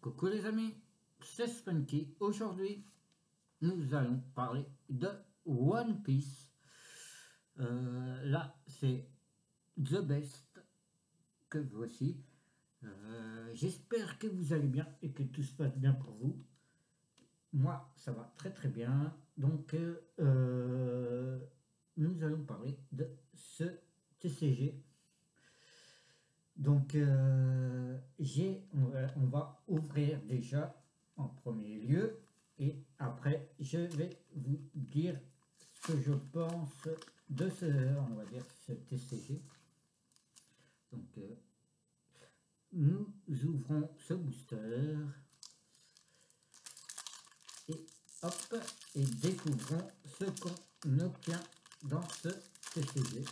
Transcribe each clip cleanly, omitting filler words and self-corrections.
Coucou les amis, c'est Spunky. Aujourd'hui, nous allons parler de One Piece. Là, c'est The Best que voici. J'espère que vous allez bien et que tout se passe bien pour vous. Moi, ça va très très bien. Donc, nous allons parler de ce TCG. Donc, on va ouvrir déjà en premier lieu et après je vais vous dire ce que je pense de on va dire, ce TCG. Donc, nous ouvrons ce booster et hop, et découvrons ce qu'on obtient dans ce TCG.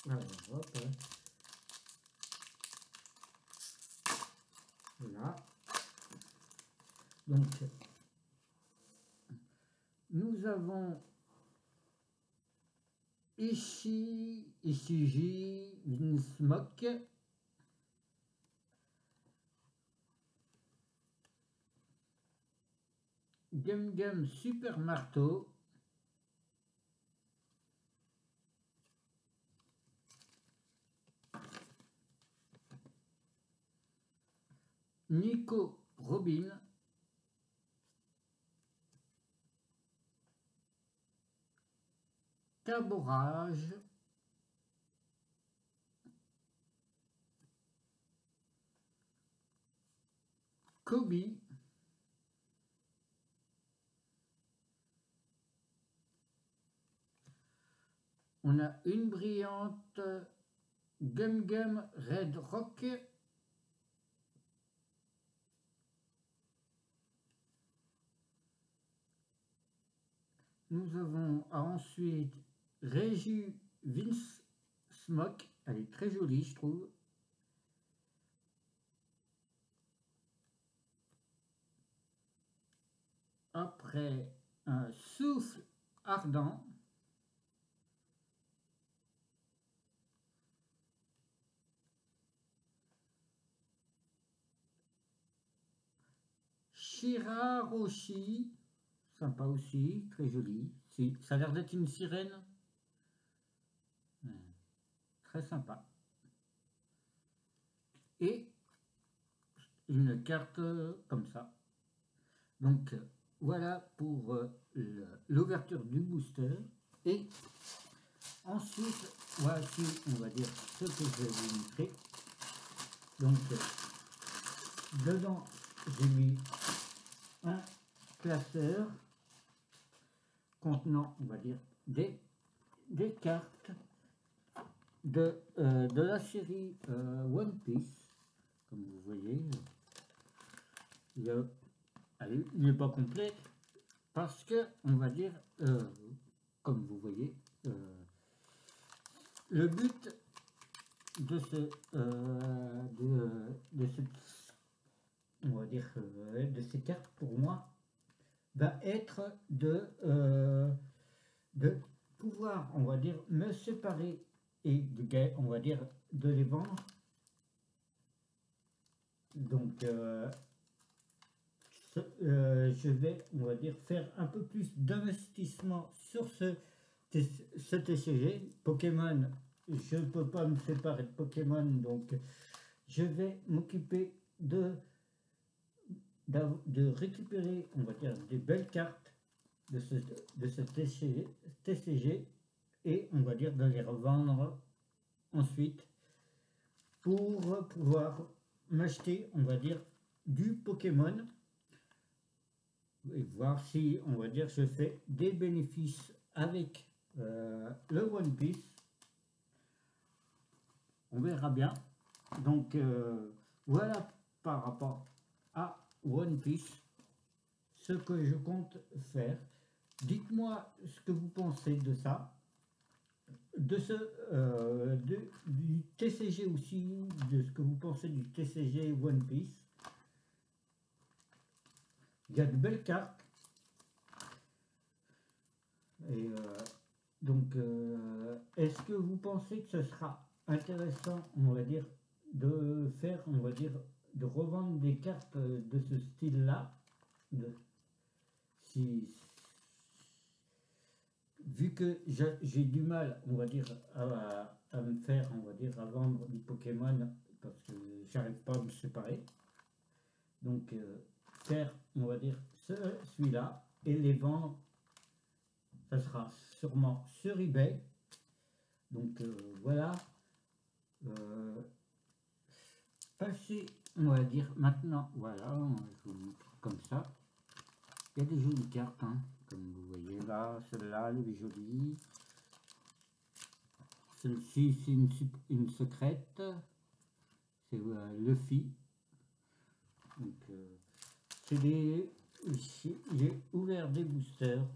Alors, hop. Voilà. Donc, nous avons Ishiji, Vinsmoke, Gum Gum Super Marteau, Nico Robin, Caborage, Kobe, on a une brillante Gum Gum Red Rock, nous avons ensuite Réju Vince Smoke, elle est très jolie je trouve. Après un souffle ardent, Shirahoshi, sympa aussi, très joli. Ça a l'air d'être une sirène. Très sympa. Et une carte comme ça. Donc voilà pour l'ouverture du booster. Et ensuite, voici, on va dire, ce que je vais vous montrer. Donc dedans, j'ai mis un classeur contenant, on va dire, des cartes de la série One Piece. Comme vous voyez, il n'est pas complet parce que, on va dire, comme vous voyez, le but de on va dire, de ces cartes pour moi va être de pouvoir, on va dire, me séparer et on va dire de les vendre. Donc je vais, on va dire, faire un peu plus d'investissement sur ce TCG. Pokémon, je ne peux pas me séparer de Pokémon, donc je vais m'occuper de récupérer, on va dire, des belles cartes de ce TCG et on va dire de les revendre ensuite pour pouvoir m'acheter, on va dire, du Pokémon et voir si, on va dire, je fais des bénéfices avec le One Piece. On verra bien. Donc voilà par rapport à One Piece ce que je compte faire. Dites-moi ce que vous pensez de ça, de du TCG aussi, de ce que vous pensez du TCG One Piece. Il y a de belles cartes. Et donc, est-ce que vous pensez que ce sera intéressant, on va dire, de faire, on va dire, de revendre des cartes de ce style-là, vu que j'ai du mal, on va dire, à me faire, on va dire, à vendre du Pokémon parce que j'arrive pas à me séparer. Donc faire, on va dire, celui-là et les vendre, ça sera sûrement sur eBay. Donc voilà. Passer, on va dire maintenant, voilà, je vous montre comme ça. Il y a des jolies cartes, hein, comme vous voyez là, celle-là, elle est jolie. Celle-ci, c'est une secrète, c'est Luffy. Donc, c'est des, j'ai ouvert des boosters,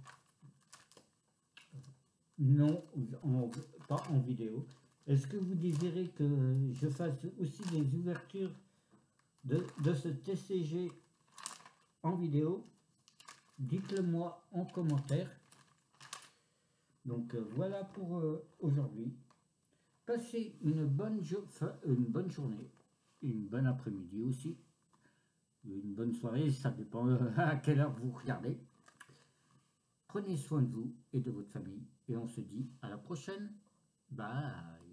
non, pas en vidéo. Est-ce que vous désirez que je fasse aussi des ouvertures de ce TCG en vidéo? Dites-le moi en commentaire. Donc voilà pour aujourd'hui. Passez une bonne journée, une bonne après-midi aussi, une bonne soirée, ça dépend à quelle heure vous regardez. Prenez soin de vous et de votre famille et on se dit à la prochaine. Bye.